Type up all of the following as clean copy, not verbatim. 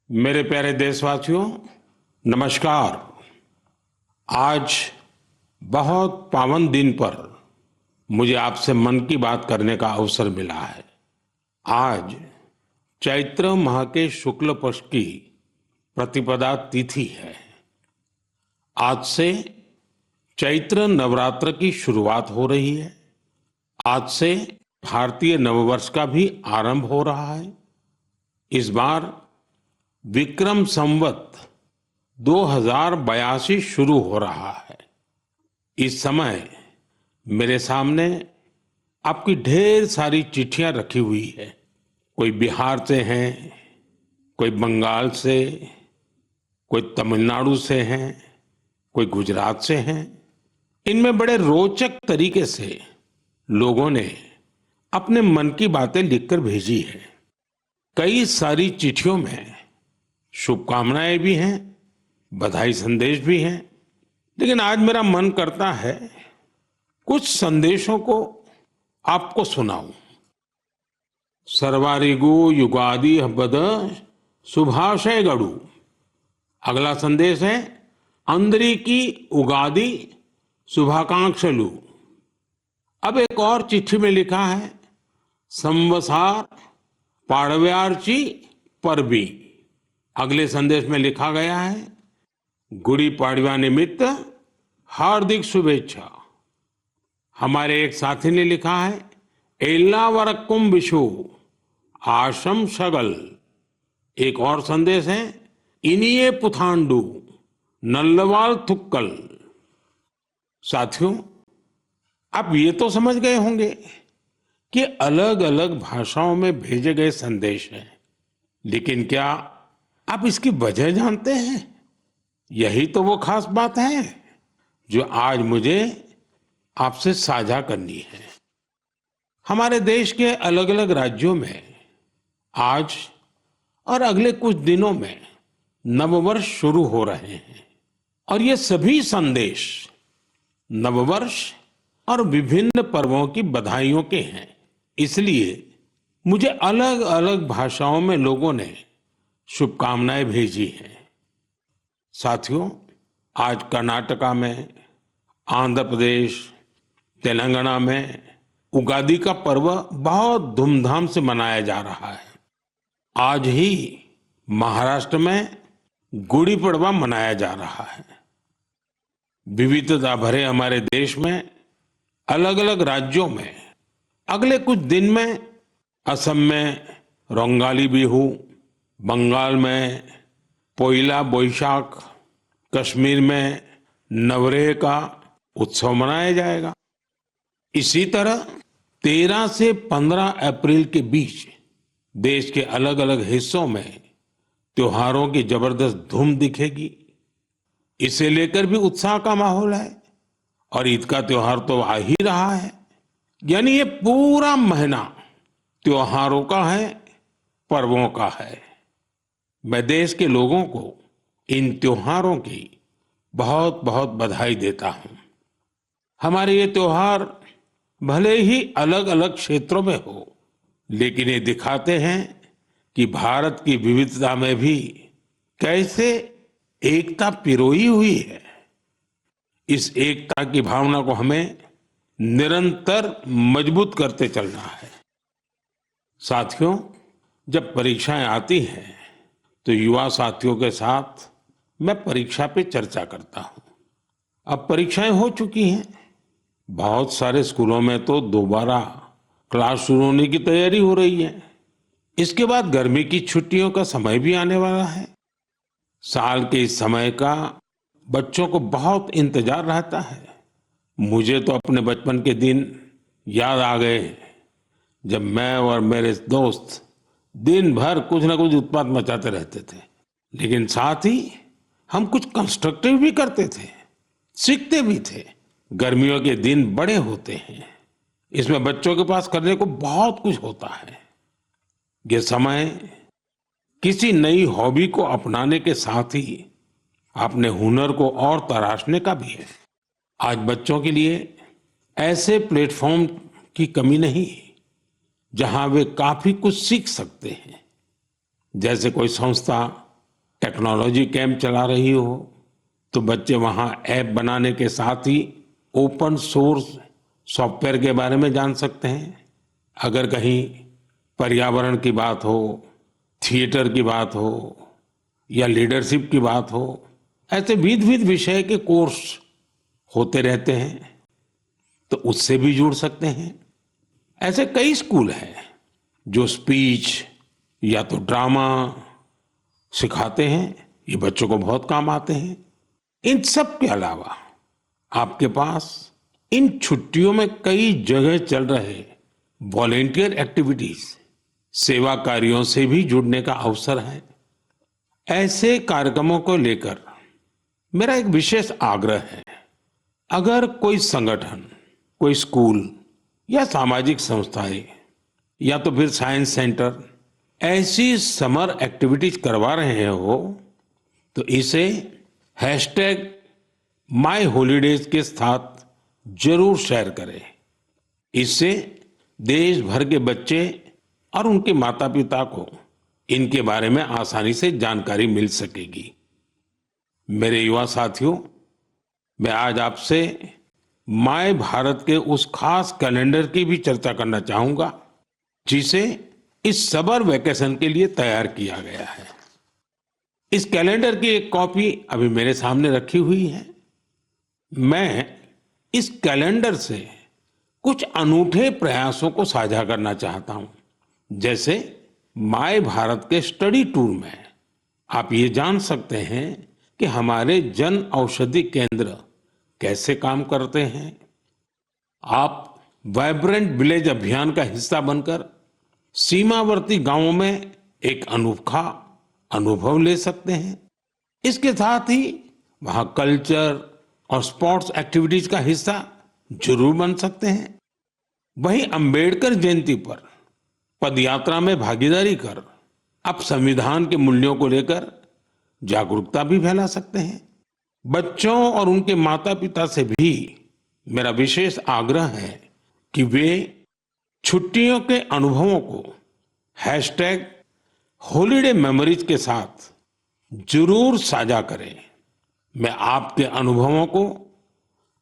मेरे प्यारे देशवासियों, नमस्कार। आज बहुत पावन दिन पर मुझे आपसे मन की बात करने का अवसर मिला है। आज चैत्र माह के शुक्ल पक्ष की प्रतिपदा तिथि है। आज से चैत्र नवरात्र की शुरुआत हो रही है। आज से भारतीय नववर्ष का भी आरंभ हो रहा है। इस बार विक्रम संवत 2082 शुरू हो रहा है। इस समय मेरे सामने आपकी ढेर सारी चिट्ठियां रखी हुई है। कोई बिहार से हैं, कोई बंगाल से, कोई तमिलनाडु से हैं, कोई गुजरात से हैं। इनमें बड़े रोचक तरीके से लोगों ने अपने मन की बातें लिखकर भेजी है। कई सारी चिट्ठियों में शुभकामनाएं भी हैं, बधाई संदेश भी हैं, लेकिन आज मेरा मन करता है कुछ संदेशों को आपको सुनाऊं। सर्वारिगु युगादि हब्बद शुभाशय गड़ू। अगला संदेश है अंदरी की उगादि शुभाकांक्षलु। अब एक और चिट्ठी में लिखा है संवसार पाड़व्यार्ची परबी। अगले संदेश में लिखा गया है गुड़ी पाड़वा निमित्त हार्दिक शुभेच्छा। हमारे एक साथी ने लिखा है एल्ला वरक्कुम विशु आशम शगल। एक और संदेश है इनिये पुथांडु नल्लवाल थुक्कल। साथियों, आप ये तो समझ गए होंगे कि अलग अलग भाषाओं में भेजे गए संदेश हैं, लेकिन क्या आप इसकी वजह जानते हैं? यही तो वो खास बात है जो आज मुझे आपसे साझा करनी है। हमारे देश के अलग अलग राज्यों में आज और अगले कुछ दिनों में नववर्ष शुरू हो रहे हैं और ये सभी संदेश नववर्ष और विभिन्न पर्वों की बधाइयों के हैं। इसलिए मुझे अलग अलग भाषाओं में लोगों ने शुभकामनाएं भेजी हैं। साथियों, आज कर्नाटका में, आंध्र प्रदेश, तेलंगाना में उगादि का पर्व बहुत धूमधाम से मनाया जा रहा है। आज ही महाराष्ट्र में गुड़ी पड़वा मनाया जा रहा है। विविधता भरे हमारे देश में अलग अलग राज्यों में अगले कुछ दिन में असम में रोंगाली बिहू, बंगाल में पोइला बोईशाख, कश्मीर में नवरेह का उत्सव मनाया जाएगा। इसी तरह 13 से 15 अप्रैल के बीच देश के अलग अलग हिस्सों में त्योहारों की जबरदस्त धूम दिखेगी। इसे लेकर भी उत्साह का माहौल है और ईद का त्योहार तो आ ही रहा है। यानी ये पूरा महीना त्योहारों का है, पर्वों का है। मैं देश के लोगों को इन त्योहारों की बहुत बहुत बधाई देता हूं। हमारे ये त्योहार भले ही अलग अलग क्षेत्रों में हो, लेकिन ये दिखाते हैं कि भारत की विविधता में भी कैसे एकता पिरोई हुई है। इस एकता की भावना को हमें निरंतर मजबूत करते चलना है। साथियों, जब परीक्षाएं आती हैं तो युवा साथियों के साथ मैं परीक्षा पे चर्चा करता हूं। अब परीक्षाएं हो चुकी हैं। बहुत सारे स्कूलों में तो दोबारा क्लास शुरू होने की तैयारी हो रही है। इसके बाद गर्मी की छुट्टियों का समय भी आने वाला है। साल के इस समय का बच्चों को बहुत इंतजार रहता है। मुझे तो अपने बचपन के दिन याद आ गए जब मैं और मेरे दोस्त दिन भर कुछ ना कुछ उत्पात मचाते रहते थे, लेकिन साथ ही हम कुछ कंस्ट्रक्टिव भी करते थे, सीखते भी थे। गर्मियों के दिन बड़े होते हैं। इसमें बच्चों के पास करने को बहुत कुछ होता है। ये समय किसी नई हॉबी को अपनाने के साथ ही अपने हुनर को और तराशने का भी है। आज बच्चों के लिए ऐसे प्लेटफॉर्म की कमी नहीं जहां वे काफी कुछ सीख सकते हैं। जैसे कोई संस्था टेक्नोलॉजी कैंप चला रही हो तो बच्चे वहां ऐप बनाने के साथ ही ओपन सोर्स सॉफ्टवेयर के बारे में जान सकते हैं। अगर कहीं पर्यावरण की बात हो, थिएटर की बात हो या लीडरशिप की बात हो, ऐसे विविध विषय के कोर्स होते रहते हैं तो उससे भी जुड़ सकते हैं। ऐसे कई स्कूल हैं जो स्पीच या तो ड्रामा सिखाते हैं, ये बच्चों को बहुत काम आते हैं। इन सब के अलावा आपके पास इन छुट्टियों में कई जगह चल रहे वॉलेंटियर एक्टिविटीज, सेवा कार्यों से भी जुड़ने का अवसर है। ऐसे कार्यक्रमों को लेकर मेरा एक विशेष आग्रह है। अगर कोई संगठन, कोई स्कूल या सामाजिक संस्थाएं या तो फिर साइंस सेंटर ऐसी समर एक्टिविटीज करवा रहे हो तो इसे #MyHolidays के साथ जरूर शेयर करें। इससे देश भर के बच्चे और उनके माता पिता को इनके बारे में आसानी से जानकारी मिल सकेगी। मेरे युवा साथियों, मैं आज आपसे माय भारत के उस खास कैलेंडर की भी चर्चा करना चाहूंगा जिसे इस समर वेकेशन के लिए तैयार किया गया है। इस कैलेंडर की एक कॉपी अभी मेरे सामने रखी हुई है। मैं इस कैलेंडर से कुछ अनूठे प्रयासों को साझा करना चाहता हूं। जैसे माय भारत के स्टडी टूर में आप ये जान सकते हैं कि हमारे जन औषधि केंद्र कैसे काम करते हैं। आप वाइब्रेंट विलेज अभियान का हिस्सा बनकर सीमावर्ती गांवों में एक अनोखा अनुभव ले सकते हैं। इसके साथ ही वहां कल्चर और स्पोर्ट्स एक्टिविटीज का हिस्सा जरूर बन सकते हैं। वहीं अंबेडकर जयंती पर पदयात्रा में भागीदारी कर आप संविधान के मूल्यों को लेकर जागरूकता भी फैला सकते हैं। बच्चों और उनके माता पिता से भी मेरा विशेष आग्रह है कि वे छुट्टियों के अनुभवों को #हॉलिडे मेमोरीज के साथ जरूर साझा करें। मैं आपके अनुभवों को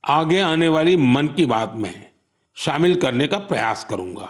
आगे आने वाली मन की बात में शामिल करने का प्रयास करूंगा।